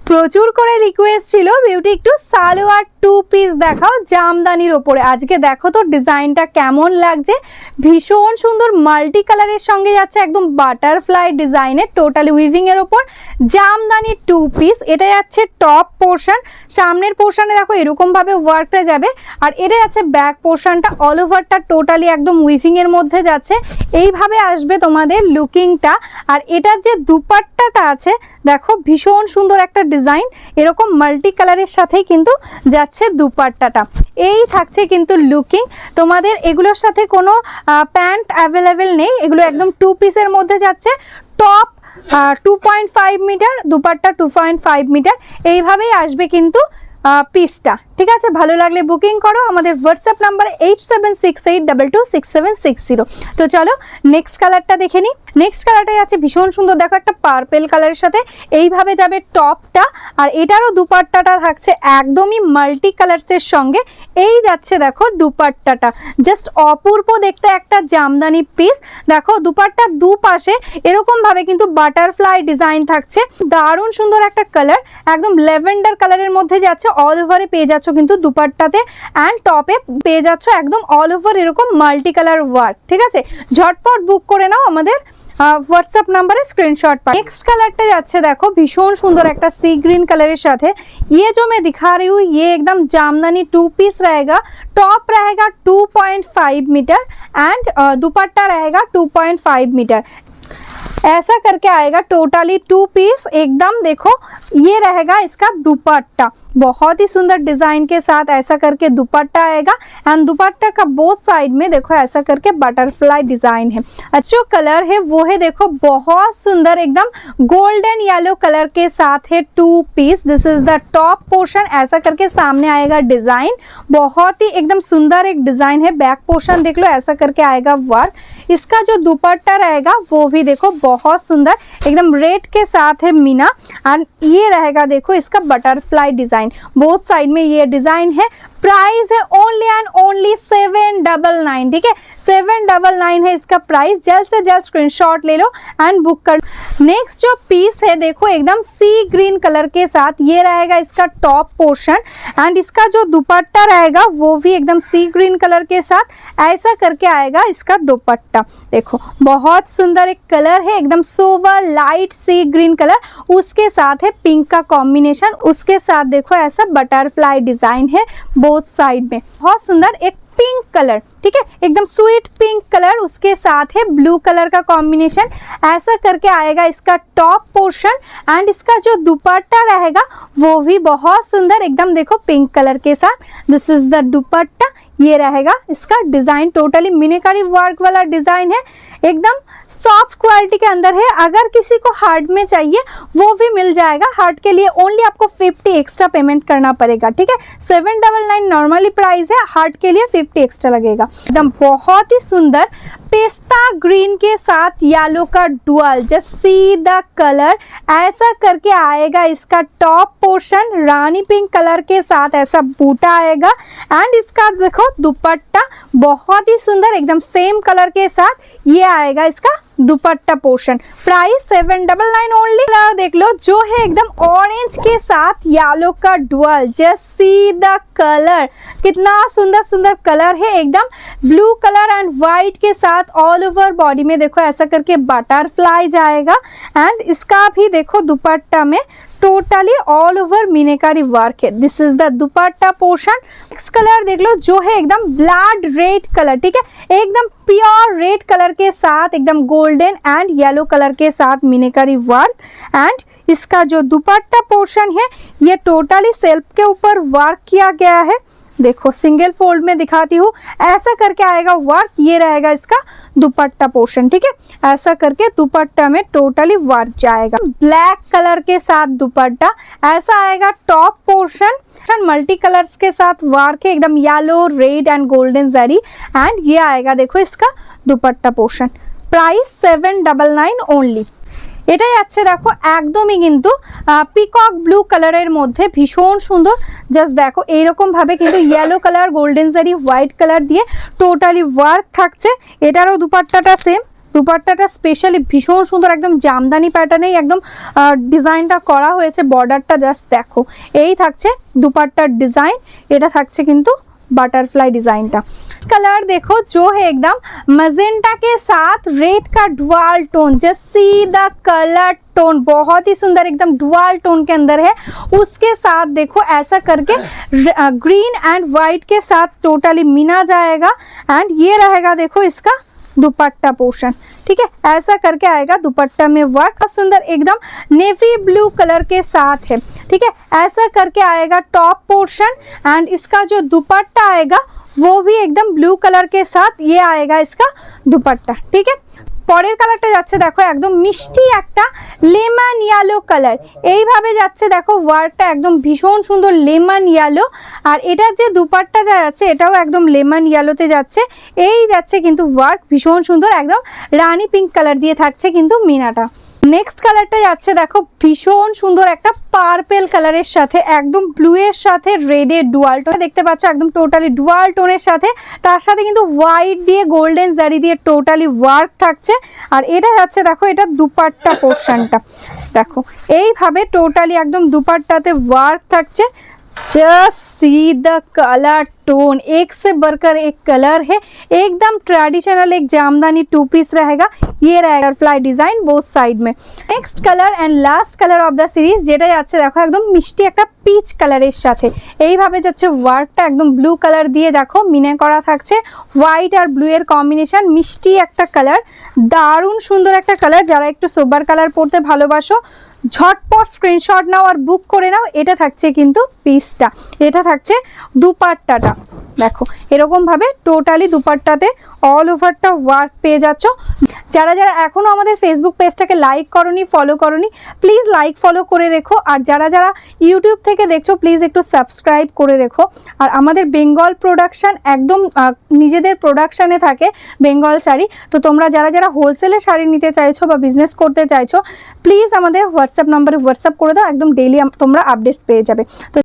প্রচুর করে রিকোয়েস্ট ছিল বিউটি একটু সালোয়ার টু পিস দেখাও জামদানির ওপরে। আজকে দেখো তো ডিজাইনটা কেমন লাগছে, ভীষণ সুন্দর মাল্টি কালারের সঙ্গে যাচ্ছে একদম বাটারফ্লাই ডিজাইনের টোটালি উইভিং এর ওপর জামদানি টু পিস। এটা যাচ্ছে টপ পোর্শন, সামনের পোর্শনে দেখো এরকম ভাবে ওয়ার্কটা যাবে, আর এটা যাচ্ছে ব্যাক পোর্শনটা অল ওভারটা টোটালি একদম উইভিং এর মধ্যে যাচ্ছে। এইভাবে আসবে তোমাদের লুকিংটা। আর এটার যে দুপাট্টাটা আছে দেখো ভীষণ সুন্দর একটা ডিজাইন, এরকম মাল্টি কালারের সাথেই কিন্তু যাচ্ছে দুপাট্টাটা। এই থাকছে কিন্তু লুকিং। তোমাদের এগুলোর সাথে কোনো প্যান্ট অ্যাভেলেবেল নেই, এগুলো একদম টু পিসের মধ্যে যাচ্ছে। টপ 2.5 মিটার, দুপাট্টা 2.5 মিটার, এইভাবেই আসবে কিন্তু পিসটা। ঠিক আছে, ভালো লাগলে বুকিং করো আমাদের হোয়াটসঅ্যাপ নাম্বারে 8768226760। তো চলো নেক্সট কালারটা দেখে নিই। নেক্সট কালারটা আছে ভীষণ সুন্দর, দেখো একটা পার্পেল কালারের সাথে এইভাবে যাবে টপটা, আর এটারও দুপাট্টাটা থাকছে একদমই মাল্টি কালারসের সঙ্গে। এই যাচ্ছে দেখো দুপাট্টাটা, জাস্ট অপূর্ব দেখতে একটা জামদানি পিস। দেখো দুপাট্টার দুপাশে এরকম ভাবে কিন্তু বাটারফ্লাই ডিজাইন থাকছে, দারুণ সুন্দর একটা কালার, একদম ল্যাভেন্ডার কালারের মধ্যে যাচ্ছে। অল ওভারে পেয়ে যাচ্ছ কিন্তু দুপাট্টাতে অ্যান্ড টপে পেয়ে যাচ্ছ একদম অল ওভার এরকম মাল্টি কালার ওয়ার্ক। ঠিক আছে, ঝটপট বুক করে নাও আমাদের হোয়াটসঅ্যাপ নাম্বারে স্ক্রিনশট পা। নেক্সট কালারটা যাচ্ছে দেখো ভীষণ সুন্দর একটা सी ग्रीन कलर साथे। ये जो मैं दिखा रही हूँ ये एकदम जामदानी टू पीस रहेगा। टॉप रहेगा 2.5 मीटर एंड दुपट्टा रहेगा 2.5 मीटर। ऐसा करके आएगा टोटली टू पीस एकदम। देखो ये रहेगा इसका दुपट्टा, बहुत ही सुंदर डिजाइन के साथ ऐसा करके दुपट्टा आएगा एंड दुपट्टा का बोथ साइड में देखो ऐसा करके बटरफ्लाई डिजाइन है। अच्छा जो कलर है वो है देखो बहुत सुंदर एकदम गोल्डन येलो कलर के साथ है two piece. This is the top portion, ऐसा करके सामने आएगा डिजाइन, बहुत ही एकदम सुंदर एक डिजाइन है। बैक पोर्शन देख लो ऐसा करके आएगा वर्क। इसका जो दुपट्टा रहेगा वो भी देखो बहुत सुंदर एकदम रेड के साथ है मीना, एंड ये रहेगा देखो इसका बटरफ्लाई डिजाइन, बोथ साइड में ये डिजाइन है। प्राइस है ओनली एंड ओनली 799। ठीक है, 799 है इसका प्राइस। जल्द से जल्द स्क्रीनशॉट ले लो एंड बुक कर। नेक्स्ट जो पीस है देखो एकदम सी ग्रीन कलर के साथ, ये रहेगा इसका टॉप पोर्शन एंड इसका जो दुपट्टा रहेगा वो भी एकदम सी ग्रीन कलर के साथ ऐसा करके आएगा इसका दुपट्टा। देखो बहुत सुंदर एक कलर है, एकदम सोवर लाइट सी ग्रीन कलर, उसके साथ है पिंक का कॉम्बिनेशन, उसके साथ देखो ऐसा बटरफ्लाई डिजाइन है बोथ साइड में। बहुत सुंदर एक पिंक कलर, ठीक है एकदम स्वीट पिंक कलर, उसके साथ है ब्लू कलर का कॉम्बिनेशन। ऐसा करके आएगा इसका टॉप पोर्शन एंड इसका जो दुपट्टा रहेगा वो भी बहुत सुंदर एकदम देखो पिंक कलर के साथ। दिस इज द दुपट्टा, ये रहेगा इसका डिजाइन, टोटली मीनाकारी वर्क वाला डिजाइन है, एकदम सॉफ्ट क्वालिटी के अंदर है। अगर किसी को हार्ड में चाहिए वो भी मिल जाएगा। हार्ड के लिए ओनली आपको 50 एक्स्ट्रा पेमेंट करना पड़ेगा। ठीक है, 799 नॉर्मली प्राइस है, हार्ड के लिए 50 एक्स्ट्रा लगेगा। एकदम बहुत ही सुंदर पेस्ता ग्रीन के साथ येलो का dual, just see the colour, ऐसा करके आएगा इसका टॉप पोर्शन। रानी पिंक कलर के साथ ऐसा बूटा आएगा एंड इसका देखो दुपट्टा बहुत ही सुंदर एकदम सेम कलर के साथ ये आएगा इसका दुपट्टा पोर्शन। Price 799 only. देख लो जो है एकदम ऑरेंज के साथ येलो का dual, just see the colour, कितना सुंदर सुंदर कलर है, एकदम ब्लू कलर एंड व्हाइट के साथ ऑल ओवर बॉडी में देखो ऐसा करके बटरफ्लाई जाएगा एंड इसका भी देखो दुपट्टा में टोटली ऑल ओवर मीनाकारी वर्क है। This is the dupatta portion. Next colour देख लो जो है एकदम ब्लड रेड कलर, ठीक है एकदम प्योर रेड कलर के साथ एकदम गोल्डन एंड येलो कलर के साथ मीनाकारी वर्क एंड इसका जो दुपट्टा पोर्शन है ये टोटली सेल्फ के ऊपर वर्क किया गया है। देखो सिंगल फोल्ड में दिखाती हूँ, ऐसा करके आएगा वर्क, ये रहेगा इसका दुपट्टा पोर्शन। ठीक है, ऐसा करके दुपट्टा में टोटली वर्क जाएगा। ब्लैक कलर के साथ दुपट्टा, ऐसा आएगा टॉप पोर्शन, मल्टी कलर्स के साथ वर्क है एकदम yellow red and golden zari and ये आएगा देखो इसका दुपट्टा पोर्शन। Price 799 only. এটাই আছে দেখো একদমই কিন্তু পিকক ব্লু কালারের মধ্যে ভীষণ সুন্দর। জাস্ট দেখো এইরকম ভাবে কিন্তু ইয়েলো কালার গোল্ডেন জারি হোয়াইট কালার দিয়ে টোটালি ওয়ার্ক থাকছে। এটারও দুপাট্টাটা সেম, দুপাট্টাটা স্পেশালি ভীষণ সুন্দর, একদম জামদানি প্যাটার্নেই একদম ডিজাইনটা করা হয়েছে। বর্ডারটা জাস্ট দেখো, এই থাকছে দুপাট্টার ডিজাইন। এটা থাকছে কিন্তু बटरफ्लाई डिजाइन का कलर देखो जो है एकदम मजेंटा के साथ रेड का dual tone, just see the colour tone बहुत ही सुंदर एकदम डुअल टोन के अंदर है। उसके साथ देखो ऐसा करके ग्रीन एंड वाइट के साथ टोटली मिना जाएगा एंड ये रहेगा देखो इसका दुपट्टा पोर्शन, ठीक है। ऐसा करके आएगा दुपट्टा में वर्क, सुंदर एकदम नेवी ब्लू कलर के साथ है, ठीक है। ऐसा करके आएगा टॉप पोर्शन एंड इसका जो दुपट्टा आएगा वो भी एकदम ब्लू कलर के साथ ये आएगा इसका दुपट्टा, ठीक है। পরের কালারটা যাচ্ছে দেখো একদম মিষ্টি একটা লেমন ইয়েলো কালার, এইভাবে যাচ্ছে দেখো ওয়ার্কটা একদম ভীষণ সুন্দর লেমন ইয়েলো। আর এটার যে দুপাট্টাটা যাচ্ছে এটাও একদম লেমন ইয়েলোতে যাচ্ছে, এই যাচ্ছে কিন্তু ওয়ার্ক ভীষণ সুন্দর একদম রানী পিঙ্ক কালার দিয়ে থাকছে কিন্তু মিনাটা। নেক্সট কালারটা যাচ্ছে দেখো ভীষণ সুন্দর একটা পার্পেল কালারের সাথে একদম ব্লু এর সাথে রেডের ডুয়াল টোন দেখতে পাচ্ছ, একদম টোটালি ডুয়াল টোনের সাথে, তার সাথে কিন্তু হোয়াইট দিয়ে গোল্ডেন জারি দিয়ে টোটালি ওয়ার্ক থাকছে। আর এটা যাচ্ছে দেখো এটা দুপাট্টা পোর্শনটা দেখো এইভাবে টোটালি একদম দুপাট্টাতে ওয়ার্ক থাকছে। Just see the colour tone, एक से बढ़कर एक कलर है, एकदम ट्रेडिशनल एक जामदानी टू पीस रहेगा। ये रहेगा फ्लाई डिजाइन बोथ साइड में। Next colour and last colour of the series যেটা যাচ্ছে দেখো একদম মিষ্টি একটা পিচ কালারের সাথে, এইভাবে যাচ্ছে ওয়ার্কটা একদম ব্লু কালার দিয়ে দেখো মিনে করা থাকছে, হোয়াইট আর ব্লু এর কম্বিনেশন, মিষ্টি একটা কালার, দারুণ সুন্দর একটা কালার। যারা একটু সোবার কালার পরতে ভালোবাসো ঝটপট স্ক্রিনশট নাও আর বুক করে নাও। এটা থাকছে কিন্তু পিসটা, এটা থাকছে দুপাট্টাটা দেখো এরকম ভাবে টোটালি দুপাট্টাতে অল ওভারটা ওয়ার্ক পেয়ে যাচ্ছ। যারা যারা এখনো আমাদের ফেসবুক পেজটাকে লাইক করনি ফলো করনি প্লিজ লাইক ফলো করে রেখো, আর যারা যারা ইউটিউব থেকে দেখছো প্লিজ একটু সাবস্ক্রাইব করে রেখো। আর আমাদের বেঙ্গল প্রোডাকশন একদম নিজেদের প্রোডাকশানে থাকে বেঙ্গল শাড়ি, তো তোমরা যারা যারা হোলসেলে শাড়ি নিতে চাইছো বা বিজনেস করতে চাইছো প্লিজ আমাদের হোয়াটসঅ্যাপ নাম্বারে হোয়াটসঅ্যাপ করে দাও, একদম ডেইলি তোমরা আপডেটস পেয়ে যাবে। তো